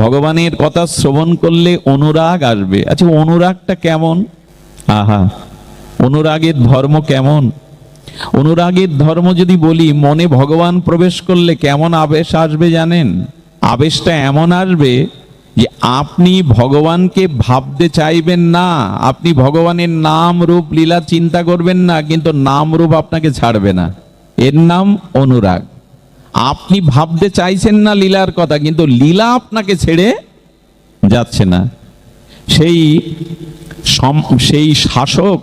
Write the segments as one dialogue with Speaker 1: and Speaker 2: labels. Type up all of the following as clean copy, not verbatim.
Speaker 1: ভগবানের কথা শ্রবণ করলে অনুরাগ আসবে। আচ্ছা, অনুরাগটা কেমন? আহা, অনুরাগের ধর্ম কেমন? অনুরাগের ধর্ম যদি বলি, মনে ভগবান প্রবেশ করলে কেমন আবেশ আসবে জানেন? আবেশটা এমন আসবে যে আপনি ভগবানকে ভাবতে চাইবেন না, আপনি ভগবানের নাম রূপ লীলা চিন্তা করবেন না, কিন্তু নাম রূপ আপনাকে ছাড়বে না। এর নাম অনুরাগ। আপনি ভাবতে চাইছেন না লীলার কথা, কিন্তু লীলা আপনাকে ছেড়ে যাচ্ছে না। সেই শাসক,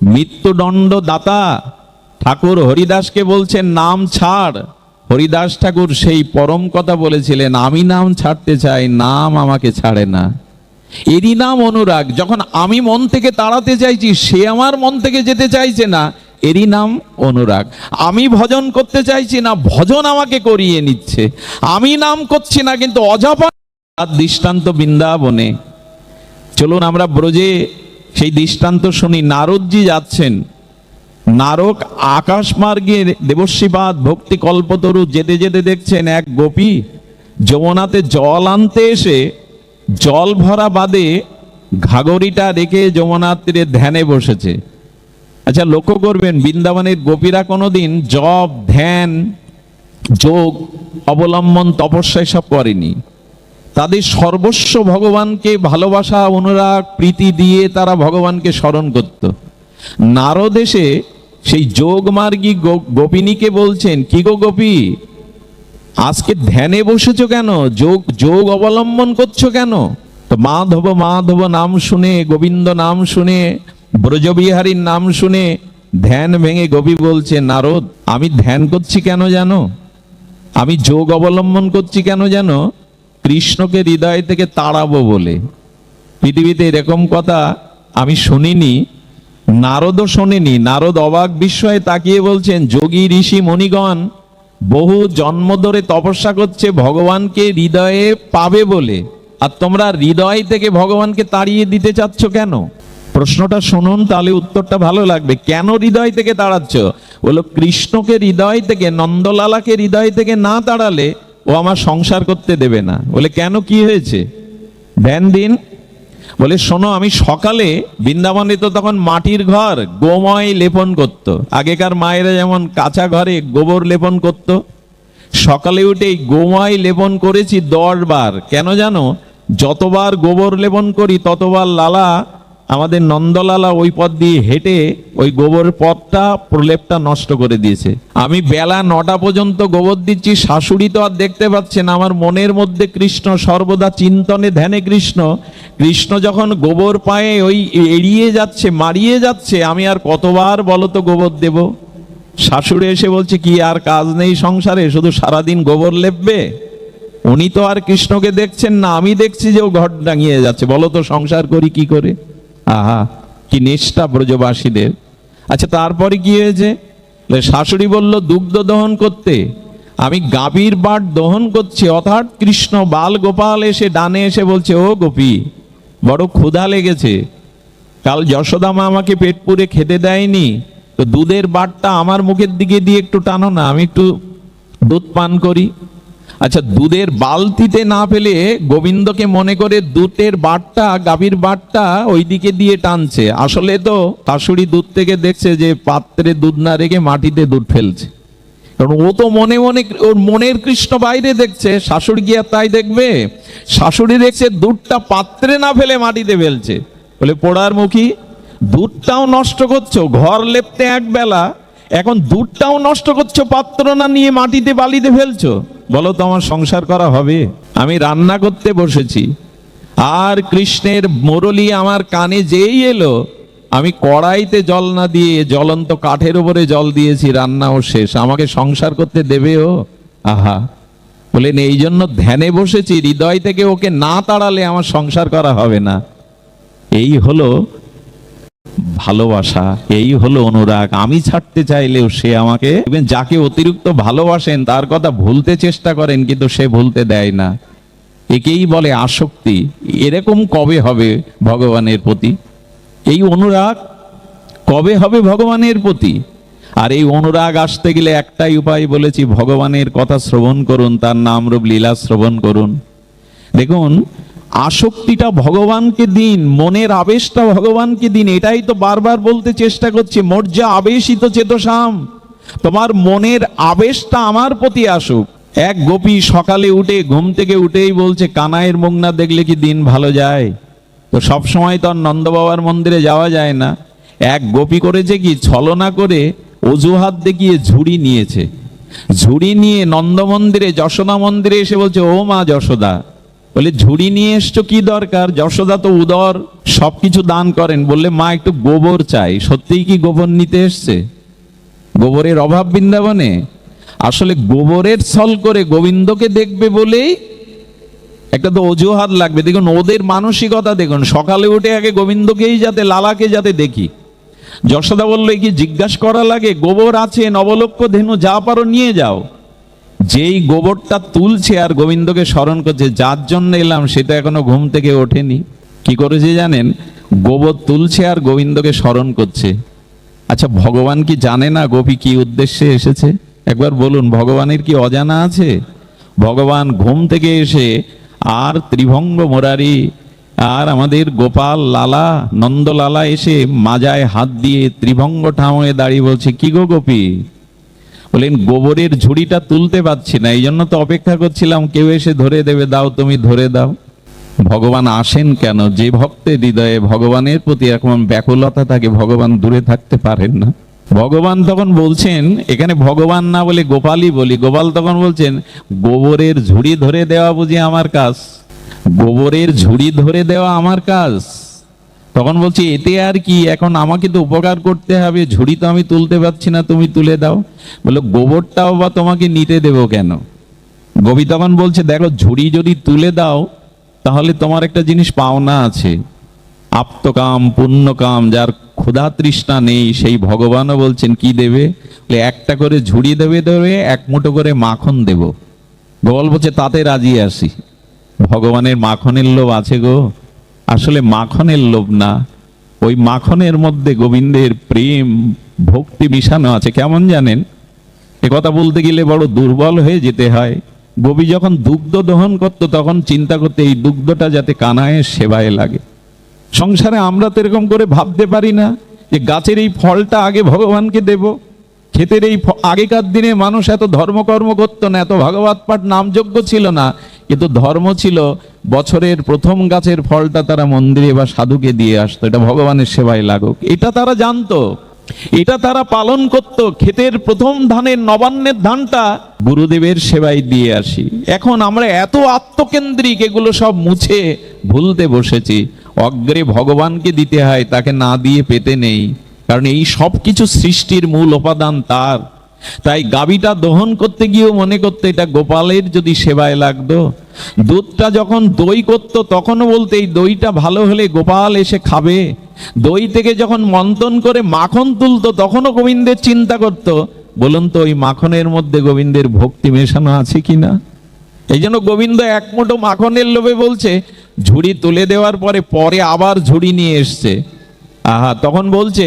Speaker 1: মৃত্যুদণ্ড দাতা ঠাকুর হরিদাসকে বলছেন নাম ছাড়। হরিদাস ঠাকুর সেই পরম কথা বলেছিলেন, আমি নাম ছাড়তে চাই, নাম আমাকে ছাড়ে না। এরই নাম অনুরাগ। যখন আমি মন থেকে তাড়াতে চাইছি, সে আমার মন থেকে যেতে চাইছে না, এরই নাম অনুরাগ। আমি ভজন করতে চাইছি না, ভজন আমাকে করিয়ে নিচ্ছে। আমি নাম করছি না, কিন্তু অজাপা দৃষ্টান্ত বৃন্দাবনে। চলুন আমরা ব্রজে সেই দৃষ্টান্ত শুনি। নারদজি যাচ্ছেন, নারক আকাশ মার্গে দেবশ্রীপাদ ভক্তি কল্পতরু যেতে যেতে দেখছেন এক গোপী যমুনাতে জল আনতে এসে জল ভরা বাদে ঘাগরিটা রেখে যমুনার তীরে ধ্যানে বসেছে। আচ্ছা, লক্ষ্য করবেন, বৃন্দাবনের গোপীরা কোনোদিন জপ, ধ্যান, যোগ, অবলম্বন, তপস্যা এসব করেনি। তাদের সর্বস্ব ভগবানকে ভালোবাসা, অনুরাগ, প্রীতি দিয়ে তারা ভগবানকে স্মরণ করত। নারদ এসে সেই যোগমার্গী গোপিনীকে বলছেন, কি গো গোপী, আজকে ধ্যানে বসেছো কেন? যোগ অবলম্বন করছো কেন? তো মাধব মাধব নাম শুনে, গোবিন্দ নাম শুনে, ব্রজবিহারীর নাম শুনে ধ্যান ভেঙে গোপী বলছে, নারদ, আমি ধ্যান করছি কেন জানো? আমি যোগ অবলম্বন করছি কেন জানো? কৃষ্ণকে হৃদয় থেকে তাড়াবো বলে। পৃথিবীতে এরকম কথা আমি শুনিনি, নারদও শোনেনি। নারদ অবাক বিস্ময়ে তাকিয়ে বলছেন, যোগী ঋষি মণিগণ বহু জন্ম ধরে তপস্যা করছে ভগবানকে হৃদয়ে পাবে বলে, আর তোমরা হৃদয় থেকে ভগবানকে তাড়িয়ে দিতে চাচ্ছ কেন? প্রশ্নটা শুনুন, তাহলে উত্তরটা ভালো লাগবে। কেন হৃদয় থেকে তাড়াচ্ছ? বলো, কৃষ্ণকে হৃদয় থেকে, নন্দলালাকে হৃদয় থেকে না তাড়ালে ও আমার সংসার করতে দেবে না। বলে, কেন, কি হয়েছে? ধ্যান দিন। বলে, শোনো, আমি সকালে বৃন্দাবনে তো তখন মাটির ঘর, গোময় লেপন করত। আগেকার মায়েরা যেমন কাঁচা ঘরে গোবর লেপন করত, সকালে উঠে গোময় লেপন করেছি 10 বার। কেন জানো? যতবার গোবর লেপন করি ততবার লালা, আমাদের নন্দলালা ওই পথ দিয়ে হেঁটে ওই গোবর পথটা, প্রলেপটা নষ্ট করে দিয়েছে। আমি বেলা 9টা পর্যন্ত গোবর দিচ্ছি, শাশুড়ি তো আর দেখতে পাচ্ছেন। আমার মনের মধ্যে কৃষ্ণ, সর্বদা চিন্তনে ধ্যানে কৃষ্ণ। কৃষ্ণ যখন গোবর পায়ে ওই এড়িয়ে যাচ্ছে, মারিয়ে যাচ্ছে, আমি আর কতবার বলো তো গোবর দেব? শাশুড়ি এসে বলছে, কি আর কাজ নেই সংসারে, শুধু সারাদিন গোবর লেপবে? উনি তো আর কৃষ্ণকে দেখছেন না, আমি দেখছি যে ও ঘর ডাঙিয়ে যাচ্ছে, বলো তো সংসার করি কি করে? আহা, কি নিষ্ঠা ব্রজবাসীদের। আচ্ছা, তারপরে কি হয়েছে? শাশুড়ি বলল দুগ্ধ দহন করতে, আমি গাভীর বাট দহন করছি। অর্থাৎ কৃষ্ণ বাল গোপাল এসে ডানে এসে বলছে, ও গোপী, বড় ক্ষুধা লেগেছে, কাল যশোদা মা আমাকে পেট পুরে খেতে দেয়নি, তো দুধের বাটটা আমার মুখের দিকে দিয়ে একটু টানো না, আমি একটু দুধ পান করি। আচ্ছা, দুধের বালতিতে না পেলে গোবিন্দকে মনে করে দুধের বাটটা, গাভীর বাটটা ওই দিকে দিয়ে টানছে। আসলে তো শাশুড়ি দুধ থেকে দেখছে যে পাত্রে দুধ না রেখে মাটিতে দুধ ফেলছে, কারণ ও তো মনে মনে, ওর মনের কৃষ্ণ বাইরে দেখছে। শাশুড়ি কি আর তাই দেখবে? শাশুড়ি দেখছে দুধটা পাত্রে না ফেলে মাটিতে ফেলছে। বলে, পোড়ার মুখী, দুধটাও নষ্ট করছো, ঘর লেপতে এক বেলা, এখন দুধটাও নষ্ট করছো, পাত্র না নিয়ে মাটিতে বালিতে ফেলছো। বলো তো আমার সংসার করা হবে? আমি রান্না করতে বসেছি, আর কৃষ্ণের মুরলী আমার কানে যেই এলো, আমি কড়াইতে জল না দিয়ে জ্বলন্ত কাঠের উপরে জল দিয়েছি, রান্নাও শেষ, আমাকে সংসার করতে দেবে ও? আহা, বলেন, এই জন্য ধ্যানে বসেছি, হৃদয় থেকে ওকে না তাড়ালে আমার সংসার করা হবে না। এই হলো ভালোবাসা, এই হলো অনুরাগ। আমি ছাড়তে চাইলেও সে আমাকে, যাকে অতিরিক্ত ভালোবাসেন তার কথা ভুলতে চেষ্টা করেন, কিন্তু সে ভুলতে দেয় না। একেই বলে আসক্তি। এরকম কবে হবে ভগবানের প্রতি? এই অনুরাগ কবে হবে ভগবানের প্রতি? আর এই অনুরাগ আসতে গেলে একটাই উপায় বলেছি, ভগবানের কথা শ্রবণ করুন, তার নাম রূপ লীলা শ্রবণ করুন। দেখুন, আসক্তিটা ভগবানকে দিন, মনের আবেশটা ভগবানকে দিন, এটাই তো বারবার বলতে চেষ্টা করছি। মর্যা আবেশিত চেতসাম, তোমার মনের আবেশটা আমার প্রতি আসুক। এক গোপী সকালে উঠে ঘুম থেকে উঠেই বলছে, কানাইয়ের মুখ না দেখলে কি দিন ভালো যায়? তো সব সময় তো আর নন্দ বাবার মন্দিরে যাওয়া যায় না। এক গোপী করেছে কি, ছলনা করে অজুহাত দেখিয়ে ঝুড়ি নিয়েছে। ঝুড়ি নিয়ে নন্দ মন্দিরে, যশোদা মন্দিরে এসে বলছে, ও মা যশোদা, বলে ঝুড়ি নিয়ে এসছো কি দরকার? যশোদা তো উদর সবকিছু দান করেন। বললে, মা একটু গোবর চাই। সত্যিই কি গোবর নিতে এসছে? গোবরের অভাব বৃন্দাবনে? আসলে গোবরের ছল করে গোবিন্দকে দেখবে বলেই একটা তো অজুহাত লাগবে। দেখুন ওদের মানসিকতা দেখুন, সকালে উঠে আগে গোবিন্দকেই যাতে, লালাকে যাতে দেখি। যশোদা বললো, কি জিজ্ঞাসা করা লাগে? গোবর আছে, নবলক্ষ ধেনু যা পারো নিয়ে যাও। যেই গোবরটা তুলছে আর গোবিন্দকে স্মরণ করছে, যার জন্য এলাম সেটা এখনো ঘুম থেকে ওঠেনি। কি করেছে জানেন? গোবর তুলছে আর গোবিন্দকে স্মরণ করছে। আচ্ছা, ভগবান কি জানে না গোপী কি উদ্দেশ্যে এসেছে? একবার বলুন, ভগবানের কি অজানা আছে? ভগবান ঘুম থেকে এসে আর ত্রিভঙ্গ মুরারি আর আমাদের গোপাল লালা, নন্দলালা এসে মাজায় হাত দিয়ে ত্রিভঙ্গ ঠামে দাঁড়িয়ে বলছে, কি গো গোপী? বলেন, গোবরের ঝুড়িটা তুলতে পারছি না, এই জন্য তো অপেক্ষা করছিলাম কেউ এসে ধরে দেবে, দাও তুমি ধরে দাও। ভগবান আসেন কেন? যে ভক্তের হৃদয়ে ভগবানের প্রতি এখন ব্যাকুলতা থাকে, ভগবান দূরে থাকতে পারেন না। ভগবান তখন বলছেন, এখানে ভগবান না বলে গোপালই বলি, গোপাল তখন বলছেন, গোবরের ঝুড়ি ধরে দেওয়া বুঝি আমার কাজ? গোবরের ঝুড়ি ধরে দেওয়া আমার কাজ? তখন বলছি, এতে আর কি, এখন আমাকে তো উপকার করতে হবে, ঝুড়ি তো আমি তুলতে পারছি না, তুমি তুলে দাও। বললো, গোবরটাও বা তোমাকে নিতে দেবো কেন? গোপী তখন বলছে, দেখো, ঝুড়ি যদি তুলে দাও তাহলে তোমার একটা জিনিস পাওনা আছে, আপ্তকাম পুণ্যকাম, যার ক্ষুধা তৃষ্ণা নেই সেই ভগবানও বলছেন কি দেবে? একটা করে ঝুড়ি দেবে, দেবে এক মুঠো করে মাখন দেব। গোপাল বলছে, তাতে রাজি আছি। ভগবানের মাখনের লোভ আছে গো? আসলে মাখনের লোভ না, ওই মাখনের মধ্যে গোবিন্দের প্রেম ভক্তি মিশানো আছে। কেমন জানেন? এ কথা বলতে গেলে বড় দুর্বল হয়ে যেতে হয়। গোপী যখন দুগ্ধ দহন করতো তখন চিন্তা করতে, এই দুগ্ধটা যাতে কানাইয়ের সেবায় লাগে। সংসারে আমরা তো এরকম করে ভাবতে পারি না যে গাছের এই ফলটা আগে ভগবানকে দেব। ক্ষেতের এই আগেকার দিনে মানুষ এত ধর্মকর্ম করতো না, এত ভাগবত পাঠ নামযজ্ঞ ছিল না, কিন্তু ধর্ম ছিল বছরের প্রথম গাছের ফলটা তারা মন্দিরে বা সাধুকে দিয়ে আসতো, এটা ভগবানের সেবায় লাগুক। এটা তারা জানতো, এটা তারা পালন করত। ক্ষেতের প্রথম ধানের নবান্নের ধানটা গুরুদেবের সেবায় দিয়ে আসি। এখন আমরা এত আত্মকেন্দ্রিক, এগুলো সব মুছে ভুলতে বসেছি। অগ্রে ভগবানকে দিতে হয়, তাকে না দিয়ে পেতে নেই, কারণ এই সব কিছু সৃষ্টির মূল উপাদান তার। তাই গাভীটা দহন করতে গিয়েও মনে করতে এটা গোপালের যদি সেবায় লাগতো। দুধটা যখন দই করতো তখনও বলতে এই দইটা ভালো হলে গোপাল এসে খাবে। দই থেকে যখন মন্থন করে মাখন তুলতো তখনও গোবিন্দের চিন্তা করত। বলুন তো, ওই মাখনের মধ্যে গোবিন্দের ভক্তি মেশানো আছে কিনা? এই জন্য গোবিন্দ এক মুঠো মাখনের লোভে বলছে, ঝুড়ি তুলে দেওয়ার পরে আবার ঝুড়ি নিয়ে এসছে। আহা, তখন বলছে,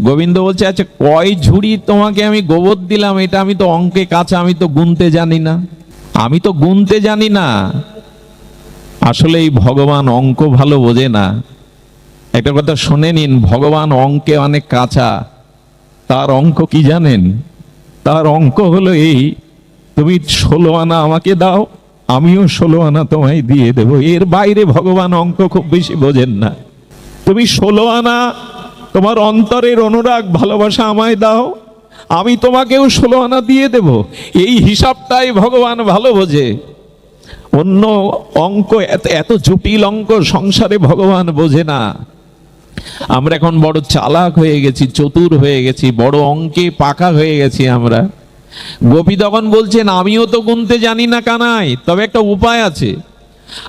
Speaker 1: গোবিন্দ বলছে, আচ্ছা কয় ঝুড়ি তোমাকে আমি গোবর দিলাম, এটা আমি তো অঙ্কে কাঁচা, আমি তো গুনতে জানি না, আমি তো গুনতে জানি না। আসলে এই ভগবান অঙ্ক ভালো বোঝে না। একটা কথা শুনে নিন, ভগবান অঙ্কে অনেক কাঁচা। তার অঙ্ক কি জানেন? তার অঙ্ক হলো এই, তুমি 16 আনা আমাকে দাও, আমিও 16 আনা তোমায় দিয়ে দেব। এর বাইরে ভগবান অঙ্ক খুব বেশি বোঝেন না। তুমি 16 আনা তোমার অন্তরের অনুরাগ ভালোবাসা আমায় দাও, আমি তোমাকেও 16 আনা দিয়ে দেব। এই হিসাবটাই ভগবান ভালো বোঝে। অন্য অঙ্ক, এত জটিল অঙ্ক সংসারে ভগবান বোঝে না। আমরা এখন বড় চালাক হয়ে গেছি, চতুর হয়ে গেছি, বড় অঙ্কে পাকা হয়ে গেছি আমরা। গোপী তখন বলছেন, আমিও তো গুনতে জানি না কানাই, তবে একটা উপায় আছে।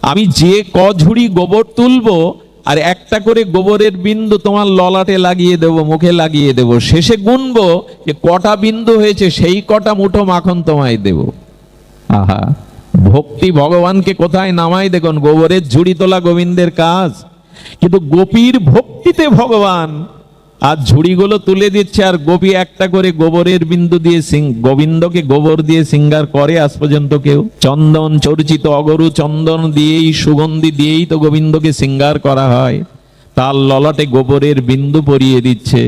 Speaker 1: আমি যে ঝুড়ি গোবর তুলবো আর একটা করে গোবরের বিন্দু তোমার ললাটে লাগিয়ে দেব, মুখে লাগিয়ে দেব, শেষে গুনবো যে কটা বিন্দু হয়েছে, সেই কটা মুঠো মাখন তোমায় দেব। আহা, ভক্তি ভগবানকে কোথায় নামাই দেখুন। গোবরের ঝুড়ি তোলা গোবিন্দের কাজ, কিন্তু গোপীর ভক্তিতে ভগবান আর ঝুড়িগুলো তুলে দিচ্ছে, আর গোপী একটা করে গোবরের বিন্দু দিয়ে গোবিন্দকে গোবর দিয়ে সিঙ্গার করে আজ পর্যন্ত কেউ? চন্দন চর্চিত অগরু চন্দন দিয়েই, সুগন্ধি দিয়েই তো গোবিন্দকে সিঙ্গার করা হয়। তার ললাটে গোবরের বিন্দু পরিয়ে দিচ্ছে।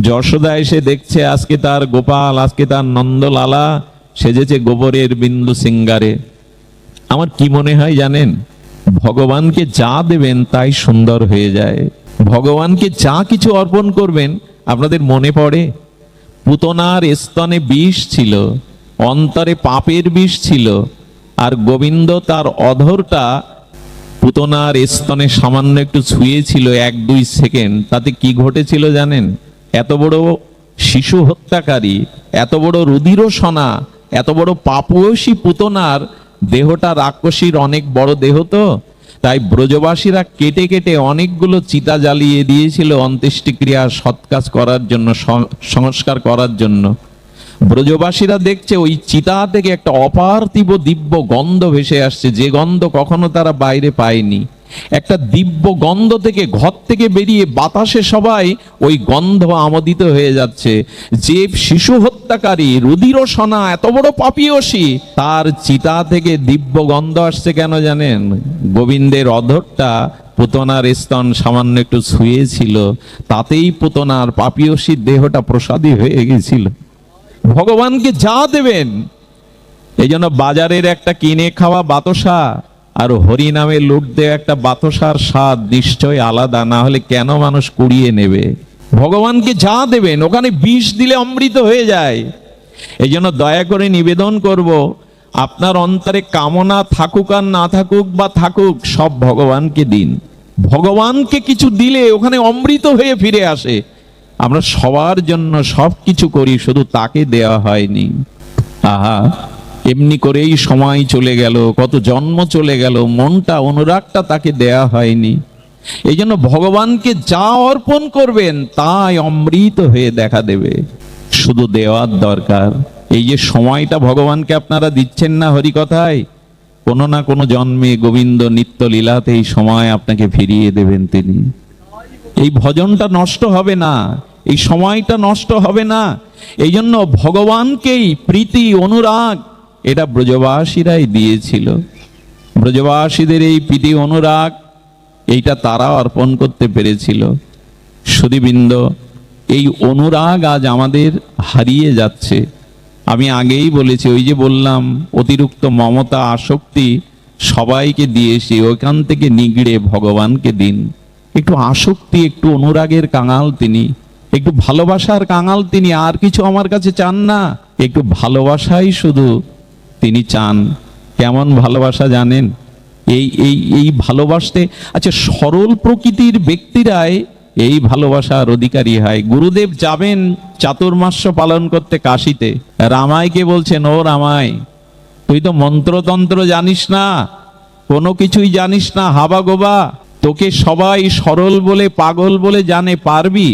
Speaker 1: যশোদা এসে দেখছে আজকে তার গোপাল, আজকে তার নন্দলালা সেজেছে গোবরের বিন্দু সিঙ্গারে। আমার কি মনে হয় জানেন, ভগবানকে যা দেবেন তাই সুন্দর হয়ে যায়। ভগবানকে যা কিছু অর্পণ করবেন, আপনাদের মনে পড়ে পুতনার স্তনে বিষ ছিল, অন্তরে পাপের বিষ ছিল, আর গোবিন্দ তার অধরটা পুতনার স্তনে সামান্য একটু ছুঁয়েছিল 1-2 সেকেন্ড। তাতে কি ঘটেছিল জানেন? এত বড় শিশু হত্যাকারী, এত বড় রুধিরসনা, এত বড় পাপয়সী পুতনার দেহটা রাক্ষসীর অনেক বড় দেহ তো, তাই ব্রজবাসীরা কেটে কেটে অনেকগুলো চিতা জ্বালিয়ে দিয়েছিল অন্ত্যেষ্টিক্রিয়া সৎকাজ করার জন্য, সংস্কার করার জন্য। ব্রজবাসীরা দেখছে ওই চিতা থেকে একটা অপার্থিব দিব্য গন্ধ ভেসে আসছে, যে গন্ধ কখনো তারা বাইরে পায়নি। একটা দিব্য গন্ধ থেকে ঘর থেকে বেরিয়ে বাতাসে সবাই ওই গন্ধ আমোদিত হয়ে যাচ্ছে। যে শিশু হত্যাকারী, রুধিরসনা, এত বড় পাপীয়সী, তার চিতা থেকে দিব্য গন্ধ আসছে কেন জানেন? গোবিন্দের অধরটা পুতনার স্তন সামান্য একটু ছুঁয়েছিল, তাতেই পুতনার পাপীয়সীর দেহটা প্রসাদী হয়ে গেছিল। ভগবানকে যা দেবেন, এই জন্য বাজারের একটা কিনে খাওয়া বাতাসা আর হরি নামে লুট দেওয়া একটা বাতাসার স্বাদ নিশ্চয় আলাদা, না হলে কেন মানুষ কুড়িয়ে নেবে? ভগবানকে যা দেবেন ওখানে বিষ দিলে অমৃত হয়ে যায়। এই জন্য দয়া করে নিবেদন করব, আপনার অন্তরে কামনা থাকুক আর না থাকুক, বা থাকুক, সব ভগবানকে দিন। ভগবানকে কিছু দিলে ওখানে অমৃত হয়ে ফিরে আসে। আমরা সবার জন্য সব কিছু করি, শুধু তাকে দেওয়া হয়নি। আহা, এমনি করেই সময় চলে গেল, কত জন্ম চলে গেল, মনটা, অনুরাগটা তাকে দেয়া হয়নি। এই জন্য ভগবানকে যা অর্পণ করবেন তাই অমৃত হয়ে দেখা দেবে, শুধু দেওয়ার দরকার। এই যে সময়টা ভগবানকে আপনারা দিচ্ছেন না হরিকথায়, কোনো না কোনো জন্মে গোবিন্দ নিত্য লীলাতে এই সময় আপনাকে ফিরিয়ে দেবেন তিনি। এই ভজনটা নষ্ট হবে না, এই সময়টা নষ্ট হবে না। এই জন্য ভগবানকেই প্রীতি অনুরাগ এটা ব্রজবাসীরাই দিয়েছিল। ব্রজবাসীদের এই প্রীতি অনুরাগ এইটা তারা অর্পণ করতে পেরেছিল। সুধীবৃন্দ, এই অনুরাগ আজ আমাদের হারিয়ে যাচ্ছে। আমি আগেই বলেছি, ওই যে বললাম অতিরিক্ত মমতা আসক্তি সবাইকে দিয়েছি, ওইখান থেকে নিগড়ে ভগবানকে দিন। একটু আসক্তি, একটু অনুরাগের কাঙাল তিনি, একটু ভালোবাসার কাঙাল তিনি। আর কিছু আমার কাছে চান না, একটু ভালোবাসাই শুধু তিনি চান। কেমন ভালোবাসা জানেন? এই ভালোবাসতে, আচ্ছা, সরল প্রকৃতির ব্যক্তিরাই এই ভালোবাসার অধিকারী হয়। গুরুদেব যাবেন চাতুর্মাস্য পালন করতে কাশীতে, রামাইকে বলছেন, ও রামাই, তুই তো মন্ত্রতন্ত্র জানিস না, কোনো কিছুই জানিস না, হাবা গোবা, তোকে সবাই সরল বলে, পাগল বলে জানে, পারবি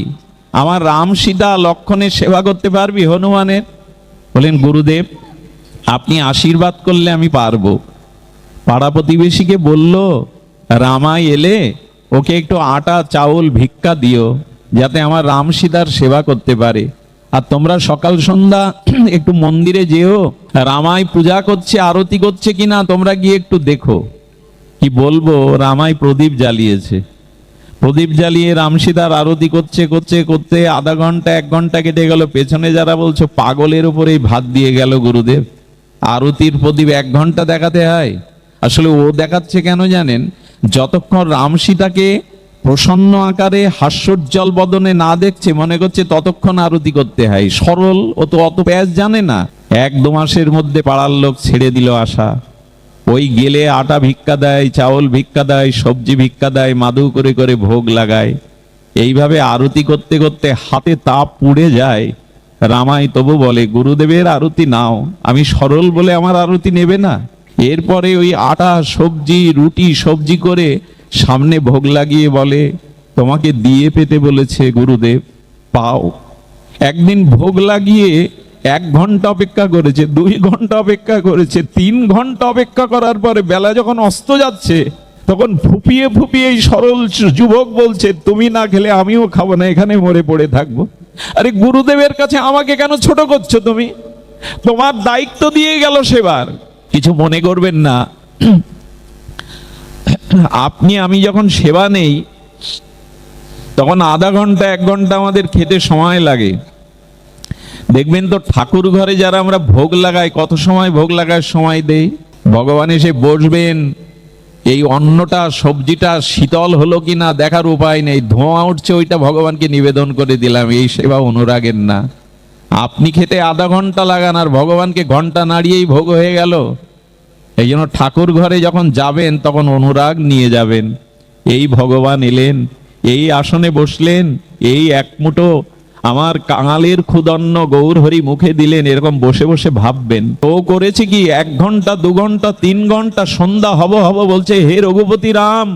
Speaker 1: আমার রাম সীতা লক্ষণের সেবা করতে পারবি হনুমানের? বলেন, গুরুদেব আপনি আশীর্বাদ করলে আমি পারবো। পাড়া প্রতিবেশীকে বলল, রামাই এলে ওকে একটু আটা চাউল ভিক্ষা দিও, যাতে আমার রাম সীতার সেবা করতে পারে। আর তোমরা সকাল সন্ধ্যা একটু মন্দিরে যেও, রামাই পূজা করছে, আরতি করছে কিনা তোমরা গিয়ে একটু দেখো। কি বলবো, রামাই প্রদীপ জ্বালিয়েছে, প্রদীপ জ্বালিয়ে রাম সীতার আরতি করছে, করতে করতে আধা ঘন্টা 1 ঘন্টা কেটে গেল। পেছনে যারা বলছো পাগলের উপরেই ভাত দিয়ে গেল গুরুদেব, আরতির প্রদীপ 1 ঘন্টা দেখাতে হয়। আসলে ও দেখাচ্ছে কেন জানেন? যতক্ষণ রাম সীতাকে প্রসন্ন আকারে হাস্যোজ্জ্বল বদনে না দেখছে, মনে করছে ততক্ষণ আরতি করতে হয়। সরল, ও তো অত প্যাঁচ জানে না। 1-2 মাসের মধ্যে পাড়ার লোক ছেড়ে দিল আশা। ওই গেলে আটা ভিক্ষা দেয়, চাউল ভিক্ষা দেয়, সবজি ভিক্ষা দেয়, মাদু করে করে ভোগ লাগায়। এইভাবে আরতি করতে করতে হাতে তাপ পুড়ে যায়। রামাই তবু বলে, গুরুদেবের আরতি নাও, আমি সরল বলে আমার আরতি নেবে না? এরপরে ওই আটা সবজি, রুটি সবজি করে সামনে ভোগ লাগিয়ে বলে, তোমাকে দিয়ে পেতে বলেছে গুরুদেব, পাও। একদিন ভোগ লাগিয়ে 1 ঘন্টা অপেক্ষা করেছে, 2 ঘন্টা অপেক্ষা করেছে, 3 ঘন্টা অপেক্ষা করার পরে বেলা যখন অস্ত যাচ্ছে, তখন ফুপিয়ে ফুপিয়ে এই সরল যুবক বলছে, তুমি না খেলে আমিও খাবো না, এখানে মরে পড়ে থাকবো। আরে গুরুদেবের কাছে আমাকে কেন ছোট করছো তুমি? তোমার দায়িত্ব দিয়ে গেল সেবার। কিছু মনে করবেন না, আপনি আমি যখন সেবা নেই তখন আধা ঘন্টা 1 ঘন্টা আমাদের খেতে সময় লাগে। দেখবেন তো ঠাকুর ঘরে যারা আমরা ভোগ লাগাই, কত সময় ভোগ লাগার সময় দেই। ভগবান এসে বসবেন, এই অন্নটা সবজিটা শীতল হলো কিনা দেখার উপায় নেই, ধোঁয়া উঠছে ওইটা ভগবানকে নিবেদন করে দিলাম, এই সেবা অনুরাগের না। আপনি খেতে আধা ঘন্টা লাগান আর ভগবানকে ঘন্টা নাড়িয়েই ভোগ হয়ে গেল। এই জন্য ঠাকুর ঘরে যখন যাবেন তখন অনুরাগ নিয়ে যাবেন। এই ভগবান এলেন, এই আসনে বসলেন, এই এক মুঠো আমার কাঙালের ক্ষুদন্ন গৌরহরি মুখে দিলেন, এরকম বসে বসে ভাববেন। ও করেছে কি 1 ঘন্টা 2 ঘন্টা 3 ঘন্টা, সন্ধ্যা হব হব বলছে, হে রঘুপতি রাম,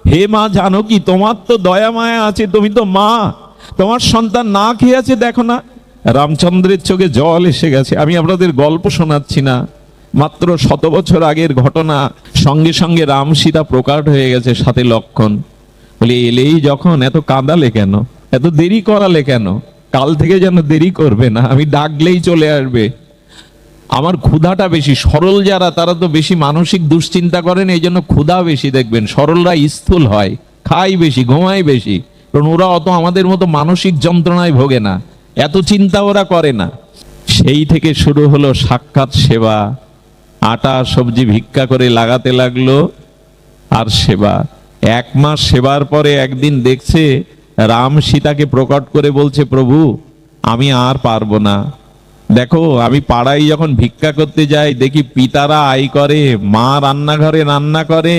Speaker 1: হে মা জানকী, তোমার তো দয়া মায়া আছে, তুমি তো মা, তোমার সন্তান না খেয়ে আছে দেখো না। রামচন্দ্রের চোখে জল এসে গেছে। আমি আপনাদের গল্প শোনাচ্ছি না, মাত্র 100 বছর আগের ঘটনা। সঙ্গে সঙ্গে রাম সীতা প্রকাট হয়ে গেছে, সাথে লক্ষণ। বলে এলেই যখন এত কাঁদালে কেন, এত দেরি করালে কেন? কাল থেকে যেন দেরি করবে না, আমি ডাকলেই চলে আসবে। আমার ক্ষুধাটা বেশি। সরল যারা তারা তো বেশি মানসিক দুশ্চিন্তা করেন, এই জন্য ক্ষুধা বেশি। দেখবেন সরলরা স্থূল হয়, খায় বেশি, ঘুমায় বেশি, কারণ ওরা অত আমাদের মতো মানসিক যন্ত্রণায় ভোগে না, এত চিন্তা ওরা করে না। সেই থেকে শুরু হলো সাক্ষাৎ সেবা। আটা সবজি ভিক্ষা করে লাগাতে লাগলো আর সেবা। 1 মাস সেবার পরে একদিন দেখছে রাম সীতাকে প্রকট করে বলছে, প্রভু আমি আর পারবো না। দেখো আমি পাড়ায় যখন ভিক্ষা করতে যাই দেখি পিতারা আয় করে, মা রান্নাঘরে রান্না করে,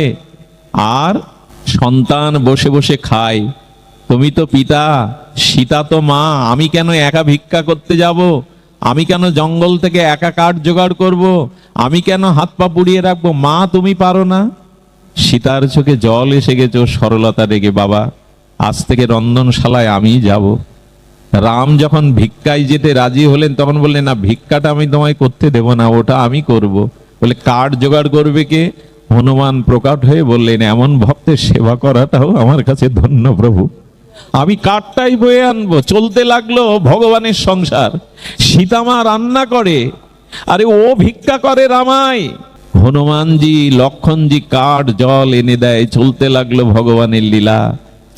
Speaker 1: আর সন্তান বসে বসে খায়। তুমি তো পিতা, সীতা তো মা, আমি কেন একা ভিক্ষা করতে যাব? আমি কেন জঙ্গল থেকে একা কাঠ জোগাড় করব? আমি কেন হাত পা পুড়িয়ে রাখবো? মা তুমি পারো না? সীতার চোখে জল এসে গেছে, ও সরলতা রেগে, বাবা আজ থেকে রন্ধনশালায় আমি যাব। রাম যখন ভিক্ষায় যেতে রাজি হলেন তখন বললেন, না ভিক্ষাটা আমি তোমায় করতে দেব না, ওটা আমি করব। বলে কাঠ জোগাড় করবে কে? হনুমান প্রকট হয়ে বললেন, এমন ভক্তের সেবা করাটাও আমার কাছে ধন্য প্রভু, আমি কাঠটাই বয়ে আনবো। চলতে লাগলো ভগবানের সংসার। সীতামা রান্না করে, আরে ও ভিক্ষা করে রামাই। হনুমানজি লক্ষণজি কাঠ জল এনে দেয়। চলতে লাগলো ভগবানের লীলা।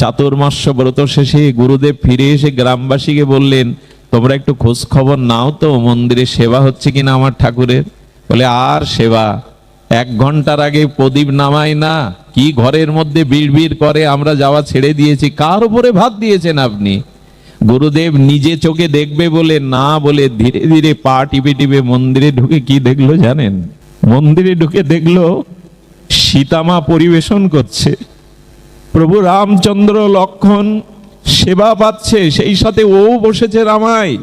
Speaker 1: চাতুর্মাস্য ব্রত শেষে গুরুদেব ফিরে এসে গ্রামবাসীকে বললেন, তোমরা একটু খোঁজ খবর নাও তো মন্দিরে সেবা হচ্ছে কিনা আমার ঠাকুরের। বলে আর সেবা? 1 ঘন্টার আগে প্রদীপ নামাই না, কি ঘরের মধ্যে বিড়বিড় করে, আমরা যাওয়া ছেড়ে দিয়েছি। কার উপরে ভাত দিয়েছেন আপনি? গুরুদেব নিজে চোখে দেখবে বলে না বলে ধীরে ধীরে পা টিপে টিপে মন্দিরে ঢুকে কি দেখলো জানেন? মন্দিরে ঢুকে দেখলো সীতামা পরিবেশন করছে, প্রভু রামচন্দ্র লক্ষণ সেবা পাচ্ছে, সেই সাথে ও বসেছে রামায়।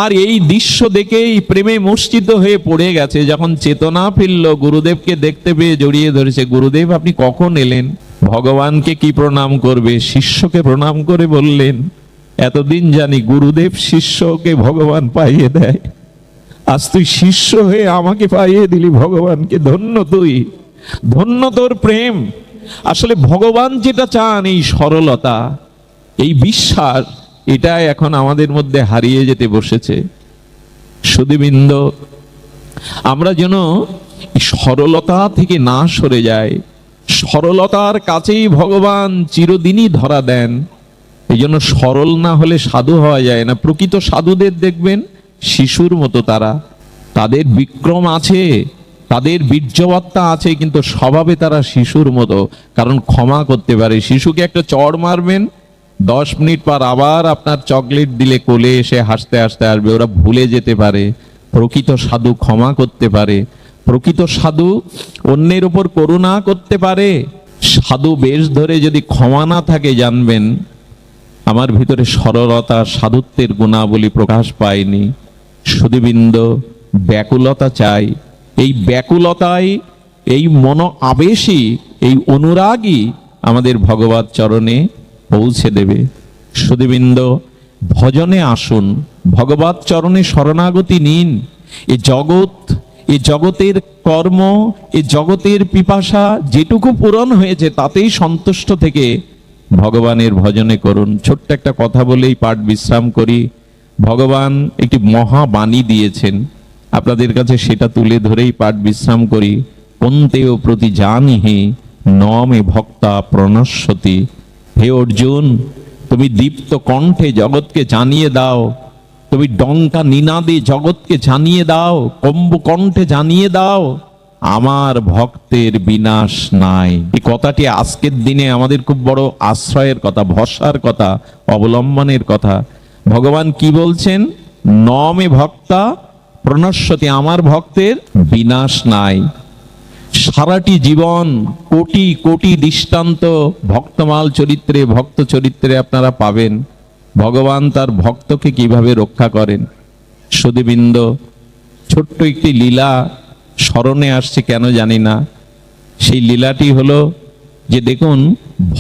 Speaker 1: আর এই দৃশ্য দেখেই প্রেমে মূর্ছিত হয়ে পড়ে গেছে। যখন চেতনা ফিরল গুরুদেবকে দেখতে পেয়ে জড়িয়ে ধরেছে। গুরুদেব আপনি কখন এলেন? ভগবানকে কি প্রণাম করবে? শিষ্যকে প্রণাম করে বললেন, এতদিন জানি গুরুদেব শিষ্যকে ভগবান পাইয়ে দেয়, আজ তুই শিষ্য হয়ে আমাকে পাইয়ে দিলি ভগবানকে। ধন্য তুই, ধন্য তোর প্রেম। আসলে ভগবান যেটা চান, এই সরলতা, এই বিশ্বাস, এটা এখন আমাদের মধ্যে হারিয়ে যেতে বসেছে। সুধীবৃন্দ, আমরা যেন সরলতা থেকে না সরে যাই। সরলতার কাছেই ভগবান চিরদিনই ধরা দেন। এই জন্য সরল না হলে সাধু হওয়া যায় না। প্রকৃত সাধুদের দেখবেন শিশুর মতো তারা, তাদের বিক্রম আছে, তাদের বীর্যবত্তা আছে, কিন্তু স্বভাবে তারা শিশুর মতো। কারণ ক্ষমা করতে পারে। শিশুকে একটা চড় মারবেন, 10 মিনিট পর আবার আপনার চকলেট দিলে কোলে এসে হাসতে হাসতে আসবে। ওরা ভুলে যেতে পারে। প্রকৃত সাধু ক্ষমা করতে পারে। প্রকৃত সাধু অন্যের উপর করুণা করতে পারে। সাধু বেশ ধরে যদি ক্ষমা না থাকে, জানবেন আমার ভিতরে সরলতা, সাধুত্বের গুণাবলী প্রকাশ পায়নি। সুধীবৃন্দ, ব্যাকুলতা চাই। এই ব্যাকুলতাই, এই মন আবেশই, এই অনুরাগই আমাদের ভগবত চরণে পৌঁছে দেবে। সুধীবৃন্দ, ভজনে আসুন, ভগবত চরণে শরণাগতি নিন। এই জগৎ, এ জগতের কর্ম, এ জগতের পিপাসা যেটুকু পূরণ হয়েছে তাতেই সন্তুষ্ট থেকে ভগবানের ভজনে করুন। ছোট্ট একটা কথা বলেই পাঠ বিশ্রাম করি। ভগবান একটি মহাবাণী দিয়েছেন, আপনাদের কাছে সেটা তুলে ধরেই পাঠ বিশ্রাম করি। পন্তেও প্রতি জানিহি নমে ভক্তা প্রণশ্যতি। হে অর্জুন, তুমি দীপ্ত কণ্ঠে জগৎকে জানিয়ে দাও, তুমি ডঙ্কা নিনাদে জগৎকে জানিয়ে দাও, কম্ব কণ্ঠে জানিয়ে দাও, আমার ভক্তের বিনাশ নাই। এই কথাটি আজকের দিনে আমাদের খুব বড় আশ্রয়ের কথা, ভরসার কথা, অবলম্বনের কথা। ভগবান কি বলছেন? নমে ভক্তা প্রণশ্যতি, আমার ভক্তের বিনাশ নাই। সারাটি জীবন কোটি কোটি দৃষ্টান্ত ভক্তমাল চরিত্রে, ভক্ত চরিত্রে আপনারা পাবেন ভগবান তার ভক্তকে কিভাবে রক্ষা করেন। সুধীবৃন্দ, ছোট্ট একটি লীলা স্মরণে আসছে, কেন জানি না। সেই লীলাটি হলো যে দেখুন,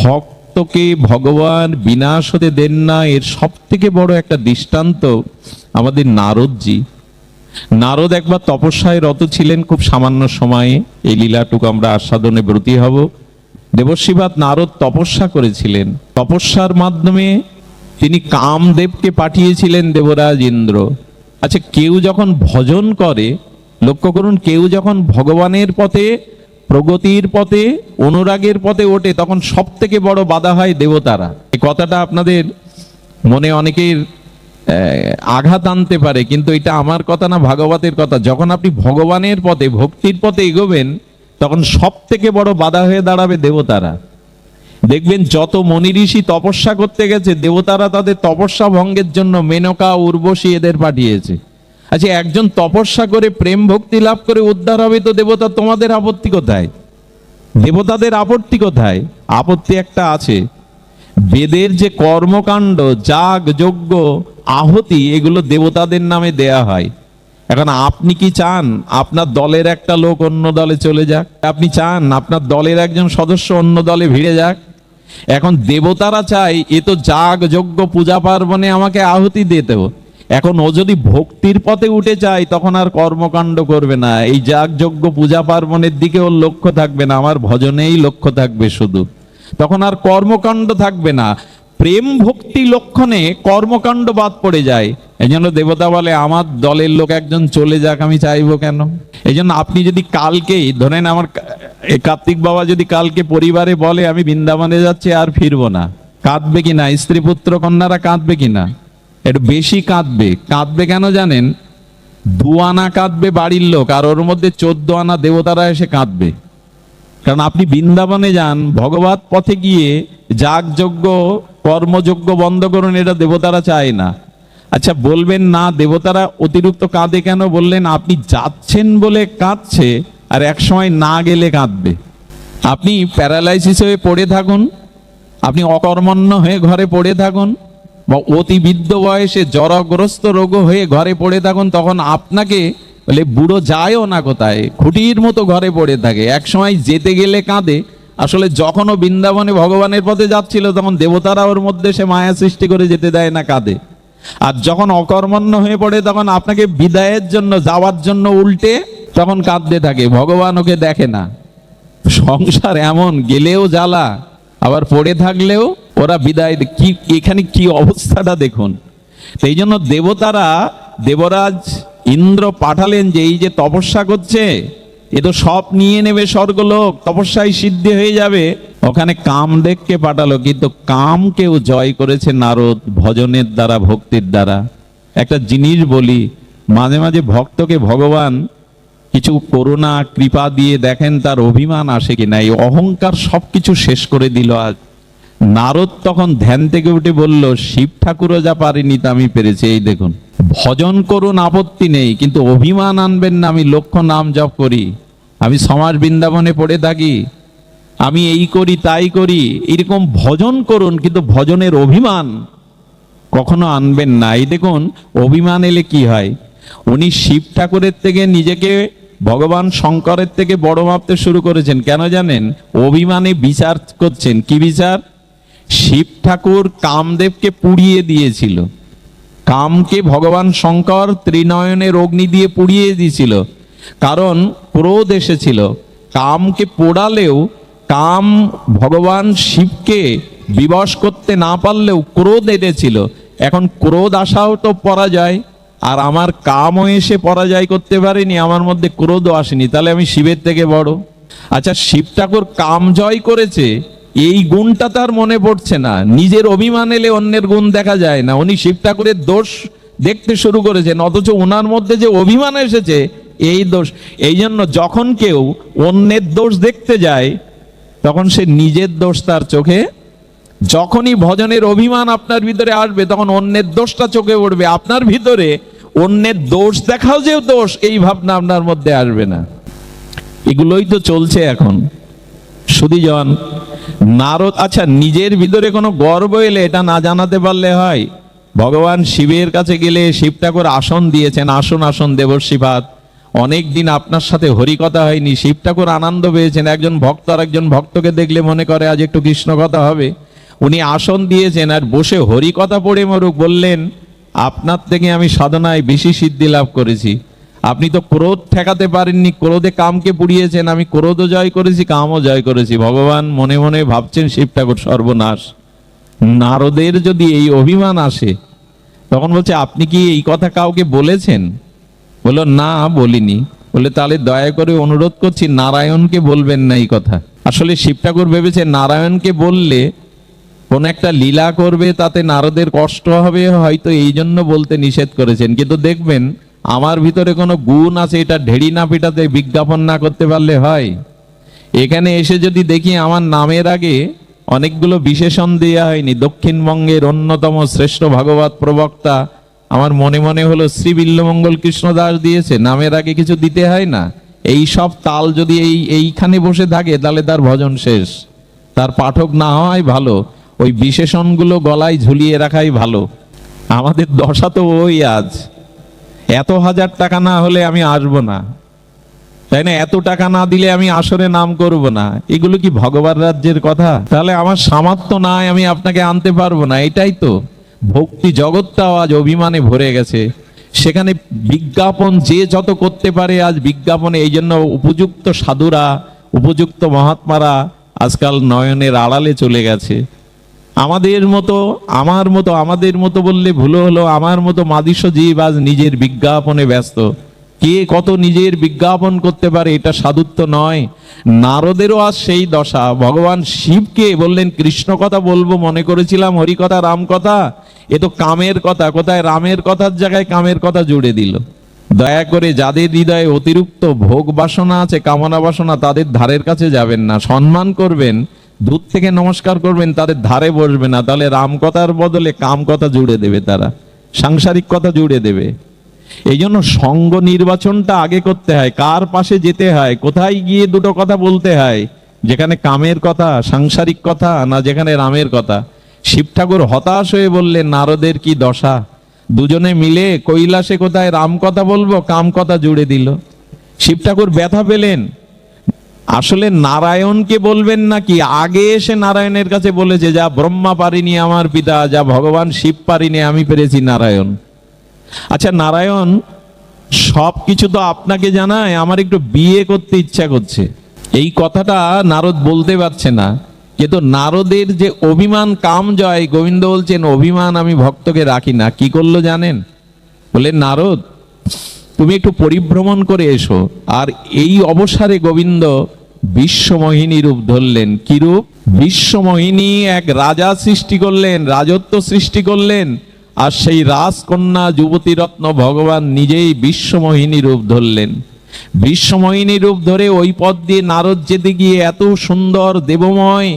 Speaker 1: ভক্তকে ভগবান বিনাশ হতে দেন না, এর সব থেকে বড় একটা দৃষ্টান্ত আমাদের নারদজি। নারদ একবার তপস্যায় রত ছিলেন খুব সামান্য সময়ে, এই লীলাটুকু আমরা আস্বাদনে ব্রতী হব। দেবর্ষিপাদ নারদ তপস্যা করেছিলেন, তপস্যার মাধ্যমে তিনি কামদেবকে পাঠিয়েছিলেন দেবরাজ ইন্দ্র। আচ্ছা, কেউ যখন ভজন করে, লক্ষ্য করুন, কেউ যখন ভগবানের পথে, প্রগতির পথে, অনুরাগের পথে ওঠে, তখন সব থেকে বড় বাধা হয় দেবতারা। এই কথাটা আপনাদের মনে অনেকের আঘাত আনতে পারে, কিন্তু এটা আমার কথা না, ভাগবতের কথা। যখন আপনি ভগবানের পথে, ভক্তির পথে এগোবেন, তখন সব থেকে বড় বাধা হয়ে দাঁড়াবে দেবতারা। দেখবেন যত মনি ঋষি তপস্যা করতে গেছে, দেবতারা তাদের তপস্যা ভঙ্গের জন্য মেনকা, উর্বশী এদের পাঠিয়েছে। আচ্ছা, একজন তপস্যা করে প্রেম ভক্তি লাভ করে উদ্ধার হবে, তো দেবতা তোমাদের আপত্তি কোথায়? দেবতাদের আপত্তি কোথায়? আপত্তি একটা আছে, বেদের যে কর্মকাণ্ড, যাগ, যজ্ঞ, আহুতি, এগুলো দেবতাদের নামে দেয়া হয়। এখন আপনি কি চান আপনার দলের একটা লোক অন্য দলে চলে যাক? আপনি চান আপনার দলের একজন সদস্য অন্য দলে ভিড়ে যাক? এখন দেবতারা চায় এ তো যাগ, যজ্ঞ, পূজা পার্বণে আমাকে আহুতি দিতে হবে। এখন ও যদি ভক্তির পথে উঠে যায়, তখন আর কর্মকাণ্ড করবে না, এই যাগ, যজ্ঞ, পূজা পার্বণের দিকে ওর লক্ষ্য থাকবে না, আমার ভজনেই লক্ষ্য থাকবে শুধু। তখন আর কর্মকাণ্ড থাকবে না। প্রেম ভক্তি লক্ষণে কর্মকাণ্ড বাদ পড়ে যায়। এই জন্য দেবতা বলে আমার দলের লোক একজন চলে যাক, আমি চাইবো কেন? এই জন্য আপনি যদি কালকেই ধরেন, আমার কার্তিক বাবা যদি কালকে পরিবারে বলে আমি বৃন্দাবনে যাচ্ছি আর ফিরবো না, কাঁদবে কিনা? স্ত্রী পুত্র কন্যারা কাঁদবে কিনা? একটু বেশি কাঁদবে। কাঁদবে কেন জানেন? 2 আনা কাঁদবে বাড়ির লোক, আর ওর মধ্যে 14 আনা দেবতারা এসে কাঁদবে। কারণ আপনি বৃন্দাবনে যান, ভগবত পথে গিয়ে যাগযজ্ঞ, কর্মযজ্ঞ বন্ধ করুন, এটা দেবতারা চায় না। আচ্ছা, বলবেন না দেবতারা অতিরিক্ত কাঁদে কেন? বললেন আপনি যাচ্ছেন বলে কাঁদছে, আর এক সময় না গেলে কাঁদবে। আপনি প্যারালাইসিস হয়ে পড়ে থাকুন, আপনি অকর্মণ্য হয়ে ঘরে পড়ে থাকুন, বা অতি বৃদ্ধ বয়সে জরাগ্রস্ত রোগ হয়ে ঘরে পড়ে থাকুন, তখন আপনাকে বলে বুড়ো যায়ও না কোথায়, খুঁটির মতো ঘরে পড়ে থাকে। এক সময় যেতে গেলে কাঁদে। আসলে যখনও বৃন্দাবনে ভগবানের পথে যাচ্ছিল, তখন দেবতারা ওর মধ্যে সে মায়া সৃষ্টি করে যেতে দেয় না, কাঁদে। আর যখন অকর্মণ্য হয়ে পড়ে, তখন আপনাকে বিদায়ের জন্য, যাওয়ার জন্য উল্টে তখন কাঁদতে থাকে। ভগবান ওকে দেখে না। সংসার এমন, গেলেও জ্বালা, আবার পড়ে থাকলেও ওরা বিদায়। কি এখানে কি অবস্থাটা দেখুন। সেই জন্য দেবতারা, দেবরাজ ইন্দ্র পাঠালেন যে এই যে তপস্যা করছে, এ তো সব নিয়ে নেবে স্বর্গলোক, তপস্যায় সিদ্ধি হয়ে যাবে। ওখানে কামদেবকে পাঠালো, কিন্তু কামকেও জয় করেছে নারদ ভজনের দ্বারা, ভক্তির দ্বারা। একটা জিনিস বলি, মাঝে মাঝে ভক্তকে ভগবান কিছু করুণা কৃপা দিয়ে দেখেন তার অভিমান আসে কিনা। এই অহংকার সবকিছু শেষ করে দিল আজ। নারদ তখন ধ্যান থেকে উঠে বলল, শিব ঠাকুরও যা পারেনি তা আমি পেরেছি। এই দেখুন, ভজন করুন, আপত্তি নেই, কিন্তু অভিমান আনবেন না। আমি লক্ষ্য নাম জপ করি, আমি সমাজ বৃন্দাবনে পড়ে থাকি, আমি এই করি তাই করি, এরকম ভজন করুন, কিন্তু ভজনের অভিমান কখনো আনবেন না। এই দেখুন, অভিমান এলে কি হয়। উনি শিব ঠাকুরের থেকে নিজেকে ভগবান শঙ্করের থেকে বড় ভাবতে শুরু করেছেন। কেন জানেন? অভিমানে বিচার করছেন। কি বিচার? শিব ঠাকুর কামদেবকে পুড়িয়ে দিয়েছিল, কামকে ভগবান শঙ্কর ত্রিনয়নের অগ্নি দিয়ে পুড়িয়ে দিয়েছিল, কারণ ক্রোধ এসেছিল। কামকে পোড়ালেও, কাম ভগবান শিবকে বিবশ করতে না পারলেও ক্রোধ এনেছিল। এখন ক্রোধ আসাও তো পরাজয়, আর আমার কামও এসে পরাজয় করতে পারেনি, আমার মধ্যে ক্রোধও আসেনি, তাহলে আমি শিবের থেকে বড়। আচ্ছা, শিব ঠাকুর কাম জয় করেছে, এই গুণটা তার মনে পড়ছে না। নিজের অভিমান এলে অন্যের গুণ দেখা যায় না। উনি শিব ঠাকুরের দোষ দেখতে শুরু করেছেন, অথচ ওনার মধ্যে যে অভিমান এসেছে এই দোষ। এই জন্য যখন কেউ অন্যের দোষ দেখতে যায় তখন সে নিজের দোষ তার চোখে, যখনই ভজনের অভিমান আপনার ভিতরে আসবে তখন অন্যের দোষটা চোখে পড়বে, আপনার ভিতরে অন্যের দোষ দেখাও যে দোষ, এই ভাবনা আপনার মধ্যে আসবে না। এগুলোই তো চলছে এখন। সুধীজন, নারদ, আচ্ছা নিজের ভিতরে কোনো গর্ব এলে এটা না জানাতে পারলে হয়? ভগবান শিবের কাছে গেলে শিব ঠাকুর আসন দিয়েছেন, আসন আসন দেবর্ষিপাত। অনেক দিন আপনার সাথে হরিকথা হয়নি, শিব ঠাকুর আনন্দ পেয়েছেন। একজন ভক্ত আর একজন ভক্তকে দেখলে মনে করে আজ একটু কৃষ্ণ কথা হবে, উনি আসন দিয়েছেন আর বসে হরিকথা পড়ে মরুক। বললেন, আপনার থেকে আমি সাধনায় বেশি সিদ্ধি লাভ করেছি। আপনি তো ক্রোধ ঠেকাতে পারেননি, ক্রোধে কামকে পুড়িয়েছেন, আমি ক্রোধও জয় করেছি, কামও জয় করেছি। ভগবান মনে মনে ভাবছেন শিব ঠাকুর সর্বনাশ। নারদের যদি এই অভিমান আসে তখন বলছে, আপনি কি এই কথা কাউকে বলেছেন? বললো, না বলিনি। বলে, তাহলে দয়া করে অনুরোধ করছি নারায়ণকে বলবেন না এই কথা। আসলে শিব ঠাকুর ভেবেছে নারায়ণকে বললে কোন একটা লীলা করবে, তাতে নারদের কষ্ট হবে, হয়তো এই জন্য বলতে নিষেধ করেছেন। কিন্তু দেখবেন আমার ভিতরে কোনো গুণ আছে, এটা ঢেড়ি না পিটাতে বিজ্ঞাপন না করতে পারলে হয়? এখানে এসে যদি দেখি আমার নামের আগে অনেকগুলো বিশেষণ দেওয়া হয়নি, দক্ষিণবঙ্গের অন্যতম শ্রেষ্ঠ ভাগবত প্রবক্তা, আমার মনে মনে হলো শ্রী বিল্লমঙ্গল কৃষ্ণদাস দিয়েছে, নামের আগে কিছু দিতে হয় না? এই সব তাল যদি এইখানে বসে থাকে তাহলে তার ভজন শেষ। তার পাঠক না হয় ভালো, ওই বিশেষণগুলো গলায় ঝুলিয়ে রাখাই ভালো। আমাদের দশা তো ওই আজ, এত হাজার টাকা না হলে আমি আসবো না, তাই না? এত টাকা না দিলে আমি আসরে নাম করব না। এগুলো কি ভগবান রাজ্যের কথা? তাহলে আমার সামর্থ্য নাই, আমি আপনাকে আনতে পারবো না। এটাই তো ভক্তি জগৎটাও আজ অভিমানে ভরে গেছে। সেখানে বিজ্ঞাপন যে যত করতে পারে আজ বিজ্ঞাপনে, এই জন্য উপযুক্ত সাধুরা, উপযুক্ত মহাত্মারা আজকাল নয়নের আড়ালে চলে গেছে। আমাদের মতো, আমাদের মতো বললে ভুল হলো, আমার মতো মাদিস জীব আজ নিজের বিজ্ঞাপনে ব্যস্ত। কে কত নিজের বিজ্ঞাপন করতে পারে, এটা সাধুত্ব নয়। নারদেরও আজ সেই দশা। ভগবান শিবকে বললেন কৃষ্ণ কথা বলবো, মনে করেছিলাম হরি কথা, রাম কথা, এ তো কামের কথা। কোথায় রামের কথার জায়গায় কামের কথা জুড়ে দিল। দয়া করে যাদের হৃদয়ে অতিরিক্ত ভোগ বাসনা আছে, কামনা বাসনা, তাদের ধারের কাছে যাবেন না। সম্মান করবেন, দূর থেকে নমস্কার করবেন, তাদের ধারে বসবে না। তাহলে রাম কথার বদলে কাম কথা জুড়ে দেবে, তারা সাংসারিক কথা জুড়ে দেবে। এই জন্য সঙ্গ নির্বাচনটা আগে করতে হয়, কার পাশে যেতে হয়, কোথায় গিয়ে দুটো কথা বলতে হয়, যেখানে কামের কথা, সাংসারিক কথা, না যেখানে রামের কথা। শিব ঠাকুর হতাশ হয়ে বললেন, নারদের কি দশা, দুজনে মিলে কৈলাসে কোথায় রাম কথা বলবো, কাম কথা জুড়ে দিল। শিব ঠাকুর ব্যথা পেলেন। আসলে নারায়ণকে বলবেন নাকি, আগে এসে নারায়ণের কাছে বলেছে, যা ব্রহ্মা পারিনি আমার পিতা, যা ভগবান শিব পারিনি আমি পেরেছি নারায়ণ। আচ্ছা নারায়ণ সব কিছু তো আপনাকে জানায়, আমার একটু বিয়ে করতে ইচ্ছা করছে, এই কথাটা নারদ বলতে পারছে না। কিন্তু নারদের যে অভিমান কাম জয়, গোবিন্দ বলছেন অভিমান আমি ভক্তকে রাখি না। কি করলো জানেন? বলে, নারদ তুমি একটু পরিভ্রমণ করে এসো। আর এই অবসরে গোবিন্দ বিশ্বমোহিনী রূপ ধরলেন। কি রূপ? বিশ্বমোহিনী এক রাজা সৃষ্টি করলেন, রাজত্ব সৃষ্টি করলেন। আর সেই রাজকন্যা যুবতী রত্ন ভগবান নিজেই বিশ্বমোহিনী রূপ ধরলেন। বিশ্বমোহিনী রূপ ধরে ওই পথ দিয়ে নারদ যেতে গিয়ে এত সুন্দর দেবময়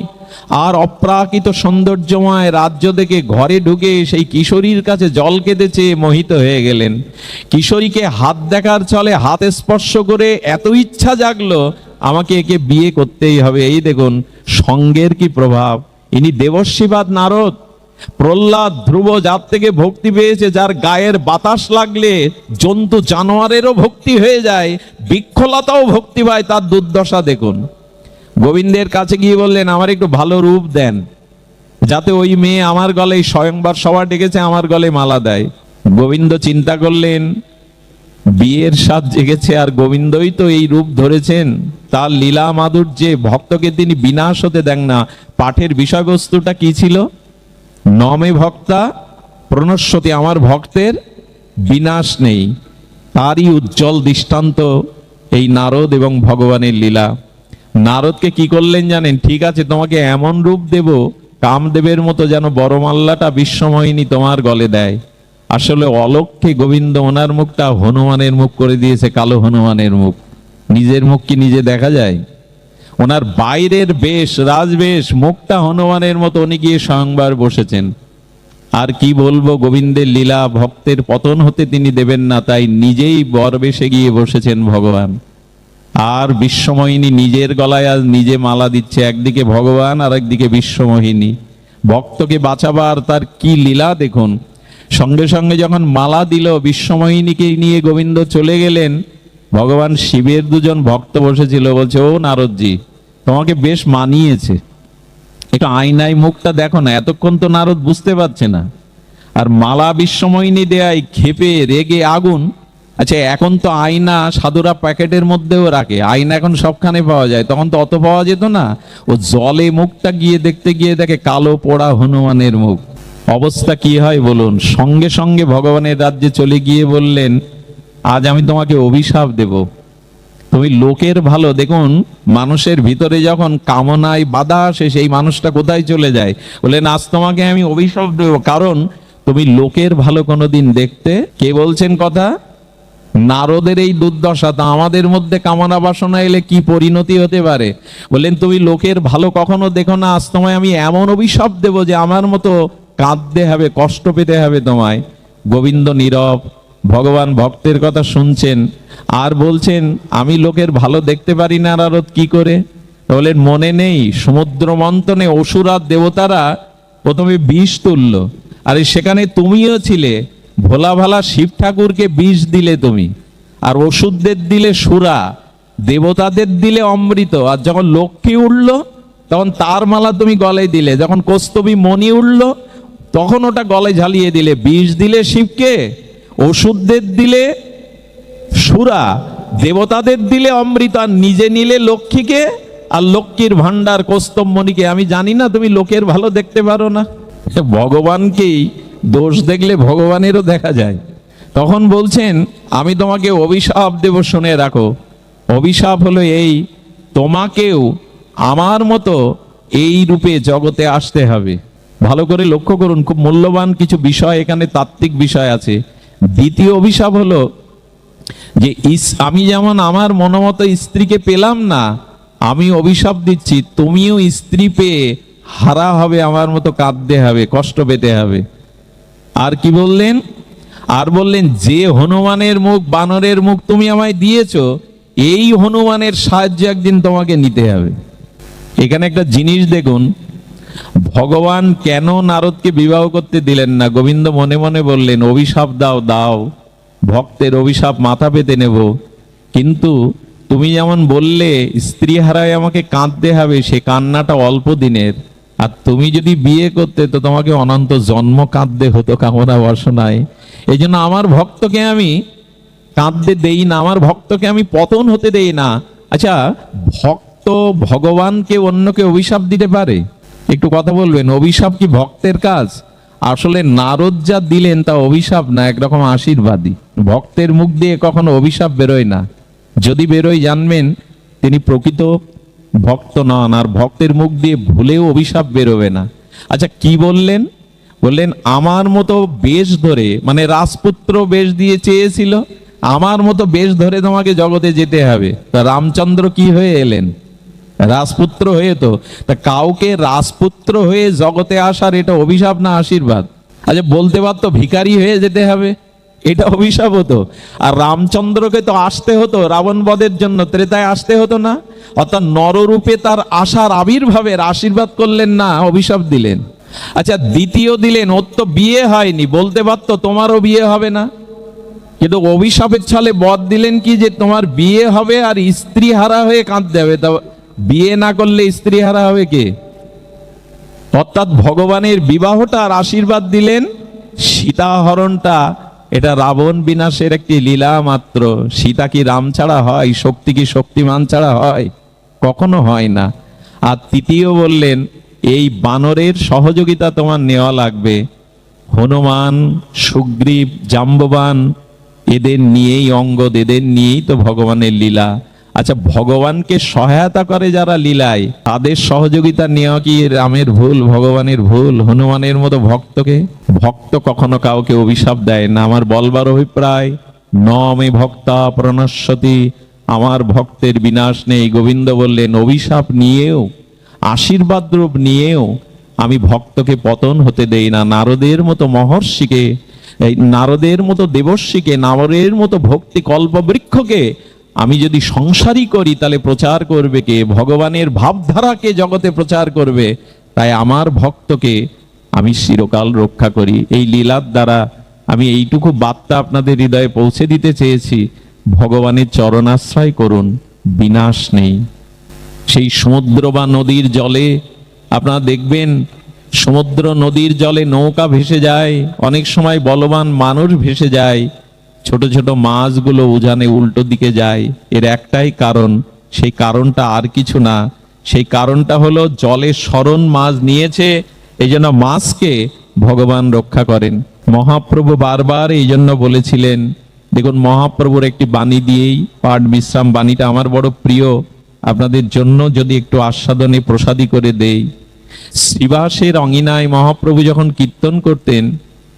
Speaker 1: আর অপ্রাকৃত সৌন্দর্যময় রাজ্য দেখে ঘরে ঢুকে সেই কিশোরীর কাছে জল কেঁদেছে, মোহিত হয়ে গেলেন। কিশোরীকে হাত দেখার চলে হাতে স্পর্শ করে এত ইচ্ছা জাগলো, আমাকে একে বিয়ে করতেই হবে। এই দেখুন সঙ্গের কি প্রভাব। ইনি দেবর্ষিবাদ নারদ। প্রহ্লাদ, ধ্রুব যার থেকে ভক্তি পেয়েছে, যার গায়ের বাতাস লাগলে জন্তু জানোয়ারেরও ভক্তি হয়ে যায়, বৃক্ষলতাও ভক্তি পায়, তার দুর্দশা দেখুন। গোবিন্দের কাছে গিয়ে বললেন, আমার একটু ভালো রূপ দেন, যাতে ওই মেয়ে আমার গলায় স্বয়ংবার সভা ডেকেছে আমার গলে মালা দেয়। গোবিন্দ চিন্তা করলেন, বিয়ের স্বাদ জেগেছে, আর গোবিন্দই তো এই রূপ ধরেছেন। তার লীলা মাধুর্যে ভক্তকে তিনি বিনাশ হতে দেন না। পাঠের বিষয়বস্তুটা কি ছিল? নমে ভক্তা প্রণশ্যতি, আমার ভক্তের বিনাশ নেই। তারই উজ্জ্বল দৃষ্টান্ত এই নারদ এবং ভগবানের লীলা। নারদকে কি করলেন জানেন? ঠিক আছে, তোমাকে এমন রূপ দেব কামদেবের মতো, যেন বড়মাল্লাটা বিশ্বময়িনী তোমার গলে দেয়। আসলে অলক্ষ্যে গোবিন্দ ওনার মুখটা হনুমানের মুখ করে দিয়েছে, কালো হনুমানের মুখ। নিজের মুখ কি নিজে দেখা যায়? ওনার বাইরের বেশ, রাজবেশ, মুখটা হনুমানের মতো, উনি গিয়ে স্বয়ংবার বসেছেন। আর কি বলবো, গোবিন্দের লীলা, ভক্তের পতন হতে তিনি দেবেন না, তাই নিজেই বরবেশে গিয়ে বসেছেন ভগবান। আর বিশ্বমোহিনী নিজের গলায় আজ নিজে মালা দিচ্ছে, একদিকে ভগবান আর একদিকে বিশ্বমোহিনী। ভক্তকে বাঁচাবার তার কি লীলা দেখুন। সঙ্গে সঙ্গে যখন মালা দিল, বিশ্বমোহিনীকে নিয়ে গোবিন্দ চলে গেলেন। ভগবান শিবের দুজন ভক্ত বসেছিল, বলছে, ও নারদজি, তোমাকে বেশ মানিয়েছে, একটু আয়নায় মুখটা দেখো না। এতক্ষণ তো নারদ বুঝতে পারছে না। আর মালা বিশ্বমোহিনী দেয়ায় ক্ষেপে রেগে আগুন। আচ্ছা, এখন তো আয়না সাধুরা প্যাকেটের মধ্যেও রাখে, আয়না এখন সবখানে পাওয়া যায়, তখন তো অত পাওয়া যেত না। ও জলে মুখটা গিয়ে দেখতে গিয়ে দেখে কালো পোড়া হনুমানের মুখ। অবস্থা কি হয় বলুন? সঙ্গে সঙ্গে ভগবানের রাজ্যে চলে গিয়ে বললেন, আজ আমি তোমাকে অভিশাপ দেব, তুমি লোকের ভালো। দেখুন, মানুষের ভিতরে যখন কামনায় বাধা আসে, সেই মানুষটা কোথায় চলে যায়? বললেন, আজ তোমাকে আমি অভিশাপ দেব, কারণ তুমি লোকের ভালো কোনোদিন দেখতে। কে বলছেন কথা? নারদের এই দুর্দশা। তা আমাদের মধ্যে কামনা বাসনা এলে কি পরিণতি হতে পারে? বললেন, তুমি লোকের ভালো কখনো দেখো না, আজ তোমায় আমি এমন অভিশাপ দেব যে আমার মতো কাঁদতে হবে, কষ্ট পেতে হবে তোমায়। গোবিন্দ নীরব, ভগবান ভক্তের কথা শুনছেন আর বলছেন, আমি লোকের ভালো দেখতে পারি না নারদ, কি করে? বললেন, মনে নেই সমুদ্র মন্থনে অসুর আর দেবতারা প্রথমে বিষ তুলল, আরে সেখানে তুমিও ছিলে। ভোলা ভালা শিব ঠাকুরকে বিষ দিলে তুমি, আর অসুরদের দিলে সুরা, দেবতাদের দিলে অমৃত। আর যখন লক্ষ্মী উঠল তখন তার মালা তুমি গলায় দিলে, যখন কৌস্তবী মণি উঠল তখন ওটা গলায় ঝালিয়ে দিলে। বিষ দিলে শিবকে, অসুরদের দিলে সুরা, দেবতাদের দিলে অমৃত, আর নিজে নিলে লক্ষ্মীকে আর লক্ষ্মীর ভান্ডার কৌস্তবমণিকে। আমি জানি না তুমি লোকের ভালো দেখতে পারো না। ভগবানকেই দোষ দেখলে ভগবানেরও দেখা যায়। তখন বলছেন, আমি তোমাকে অভিশাপ দেব, শুনে রাখো। অভিশাপ হলো এই, তোমাকেও আমার মতো এই রূপে জগতে আসতে হবে। ভালো করে লক্ষ্য করুন, খুব মূল্যবান কিছু বিষয় এখানে, তাত্ত্বিক বিষয় আছে। দ্বিতীয় অভিশাপ হলো যে আমি যেমন আমার মনোমতো স্ত্রীকে পেলাম না, আমি অভিশাপ দিচ্ছি তুমিও স্ত্রী পেয়ে হারা হবে, আমার মতো কাঁদতে হবে, কষ্ট পেতে হবে। আর কি বললেন? আর বললেন, যে হনুমানের মুখ, বানরের মুখ তুমি আমায় দিয়েছো, এই হনুমানের সাহায্য একদিন তোমাকে নিতে হবে। এখানে একটা জিনিস দেখুন, ভগবান কেন নারদকে বিবাহ করতে দিলেন না? গোবিন্দ মনে মনে বললেন, অভিশাপ দাও দাও, ভক্তের অভিশাপ মাথা পেতে নেব, কিন্তু তুমি যেমন বললে স্ত্রী হারায় আমাকে কাঁদতে হবে, সে কান্নাটা অল্প দিনের। আর তুমি যদি বিয়ে করতে তো তোমাকে অনন্ত জন্ম কাঁদতে হতো কামনা বাসনায়। এই জন্য আমার ভক্তকে আমি কাঁদতে দেই না, আমার ভক্তকে আমি পতন হতে দেই না। আচ্ছা, ভক্ত ভগবানকে অন্যকে অভিশাপ দিতে পারে? একটু কথা বলবেন, অভিশাপ কি ভক্তের কাজ? আসলে নারদ যা দিলেন তা অভিশাপ না, একরকম আশীর্বাদই। ভক্তের মুখ দিয়ে কখনো অভিশাপ বেরোয় না, যদি বেরোয় জানবেন তিনি প্রকৃত ভক্ত নন। আর ভক্তের মুখ দিয়ে ভুলেও অভিশাপ বেরোবে না। আচ্ছা, কি বললেন? বললেন, আমার মতো বেশ ধরে, মানে রাজপুত্র বেশ দিয়ে চেয়েছিল, আমার মতো বেশ ধরে তোমাকে জগতে যেতে হবে। তা রামচন্দ্র কি হয়ে এলেন? রাজপুত্র হয়ে। তো তা কাউকে রাজপুত্র হয়ে জগতে আসার এটা অভিশাপ না আশীর্বাদ? আচ্ছা, বলতে পারতো ভিখারি হয়ে যেতে হবে, এটা অভিশাপ হতো। আর রামচন্দ্রকে তো আসতে হতো রাবণ বধের জন্য, ত্রেতায় আসতে হতো না? অর্থাৎ নররূপে তার আসার আবির্ভাবের আশীর্বাদ করলেন না, অভিশাপ দিলেন। আচ্ছা, দ্বিতীয় দিলেন, ওর তো বিয়ে হয়নি, বলতে পারতো তোমারও বিয়ে হবে না, কিন্তু অভিশাপের ছলে বধ দিলেন কি যে তোমার বিয়ে হবে আর স্ত্রী হারা হয়ে কাঁদতে হবে। তা বিয়ে না করলে স্ত্রী হারা হবে কে? অর্থাৎ ভগবানের বিবাহটা আর আশীর্বাদ দিলেন, সীতাহরণটা এটা রাবণ বিনাশের একটি লীলা মাত্র। সীতা কি রাম ছাড়া হয়? শক্তি কি শক্তিমান ছাড়া হয়? কখনো হয় না। আর তৃতীয় বললেন, এই বানরের সহযোগিতা তোমার নেওয়া লাগবে। হনুমান, সুগ্রীব, জাম্ববান, এদের নিয়েই অঙ্গদ, এদের নিয়েই তো ভগবানের লীলা। আচ্ছা, ভগবানকে সহায়তা করে যারা লীলায়, তাদের সহযোগিতা নেওয়া কি রামের ভুল, ভগবানের ভুল? হনুমানের মতো ভক্তকে, ভক্ত কখনো কাউকে অভিশাপ দেয় না। আমার বলবার অভিপ্রায়, ন মে ভক্তা প্রণশ্যতি, আমার ভক্তের বিনাশ নেই। গোবিন্দ বললেন, অভিশাপ নিয়েও, আশীর্বাদ রূপ নিয়েও আমি ভক্তকে পতন হতে দেই না। নারদের মতো মহর্ষিকে, এই নারদের মতো দেবর্ষিকে, নারদের মতো ভক্তি কল্পবৃক্ষকে আমি যদি সংসারী করি, তাহলে প্রচার করবে কে? ভগবানের ভাবধারাকে জগতে প্রচার করবে। তাই আমার ভক্তকে আমি চিরকাল রক্ষা করি। এই লীলার দ্বারা আমি এইটুকু বার্তা আপনাদের হৃদয়ে পৌঁছে দিতে চেয়েছি, ভগবানের চরণাশ্রয় করুন, বিনাশ নেই। সেই সমুদ্র বা নদীর জলে আপনারা দেখবেন, সমুদ্র নদীর জলে নৌকা ভেসে যায়, অনেক সময় বলবান মানুষ ভেসে যায়, ছোট ছোট মাছগুলো উজানে উল্টো দিকে যায়। এর একটাই কারণ, সেই কারণটা আর কিছু না, সেই কারণটা হলো জলে শরণ মাছ নিয়েছে, এই জন্য মাছকে ভগবান রক্ষা করেন। মহাপ্রভু বারবার এই জন্য বলেছিলেন, দেখুন মহাপ্রভুর একটি বাণী দিয়েই পাঠ বিশ্রাম, বাণীটা আমার বড় প্রিয়, আপনাদের জন্য যদি একটু আস্বাদনে প্রসাদী করে দেই। শ্রীবাসের অঙ্গিনায় মহাপ্রভু যখন কীর্তন করতেন,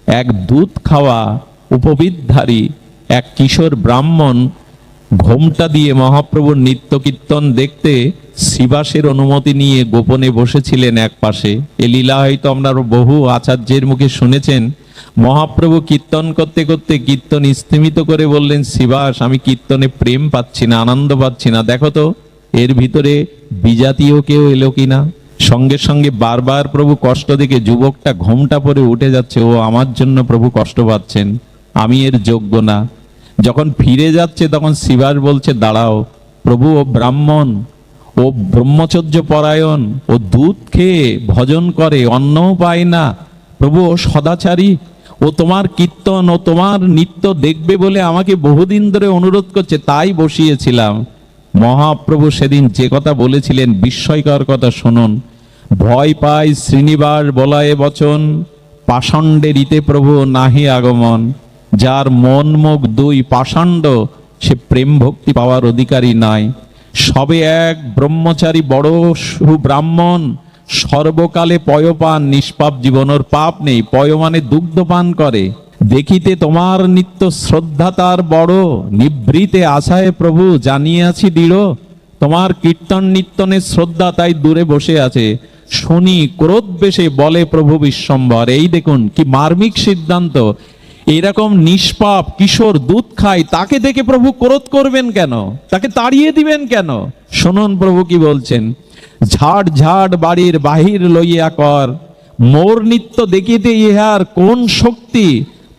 Speaker 1: এক দুধ খাওয়া উপবিদধারী এক কিশোর ব্রাহ্মণ ঘোমটা দিয়ে মহাপ্রভুর নিত্য কীর্তন দেখতে শ্রীবাসের অনুমতি নিয়ে গোপনে বসেছিলেন এক পাশে। এ লীলা হয়তো আমরা বহু আচার্যের মুখে শুনেছেন। মহাপ্রভু কীর্তন করতে করতে কীর্তন স্থিমিত করে বললেন, শ্রীবাস, আমি কীর্তনে প্রেম পাচ্ছি না, আনন্দ পাচ্ছি না, দেখো তো এর ভিতরে বিজাতীয় কেউ এলো কিনা। সঙ্গে সঙ্গে বারবার প্রভু কষ্ট দেখে যুবকটা ঘোমটা পরে উঠে যাচ্ছে, ও আমার জন্য প্রভু কষ্ট পাচ্ছেন, আমি এর যোগ্য না। যখন ফিরে যাচ্ছে তখন শ্রীবাস বলছে, দাঁড়াও প্রভু, ও ব্রাহ্মণ, ও ব্রহ্মচর্য পরায়ণ, ও দুধ খেয়ে ভজন করে, অন্নও পায় না, প্রভু ও সদাচারী, ও তোমার কীর্তন ও তোমার নিত্য দেখবে বলে আমাকে বহুদিন ধরে অনুরোধ করছে, তাই বসিয়েছিলাম। মহাপ্রভু সেদিন যে কথা বলেছিলেন, বিস্ময়কর কথা শুনুন। ভয় পায় শ্রীনিবাস বলায়ে বচন, পাষণ্ডে রীতে প্রভু নাহি আগমন। যার মন মুখ দুই পাষণ্ড, সে প্রেম ভক্তি পাওয়ার অধিকারী নয়। সবে এক ব্রহ্মচারী বড় সুব্রাহ্মণ, সর্বকালে পয়পান, নিষ্পাপ জীবনের পাপ নেই, পয় মানে দুগ্ধ পান করে। দেখিতে তোমার নিত্য শ্রদ্ধা তার বড়, নিভৃতে আশায় প্রভু জানিয়াছি দৃঢ়। তোমার কীর্তন নিত্যনের শ্রদ্ধা, তাই দূরে বসে আছে। শুনি ক্রোধ বেশে বলে প্রভু বিশ্বম্বর। এই দেখুন কি মার্মিক সিদ্ধান্ত। এরকম নিষ্পাপ কিশোর দুধ খায়, তাকে দেখে প্রভু ক্রোধ করবেন কেন? তাকে তাড়িয়ে দিবেন কেন? শুনুন প্রভু কি বলছেন, ঝাড় ঝাড় বাড়ির বাহির লইয়া কর, মোর নিত্য দেখিতে ইহার কোন শক্তি,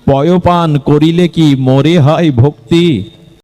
Speaker 1: পয়পান করিলে কি মোরে হয় ভক্তি।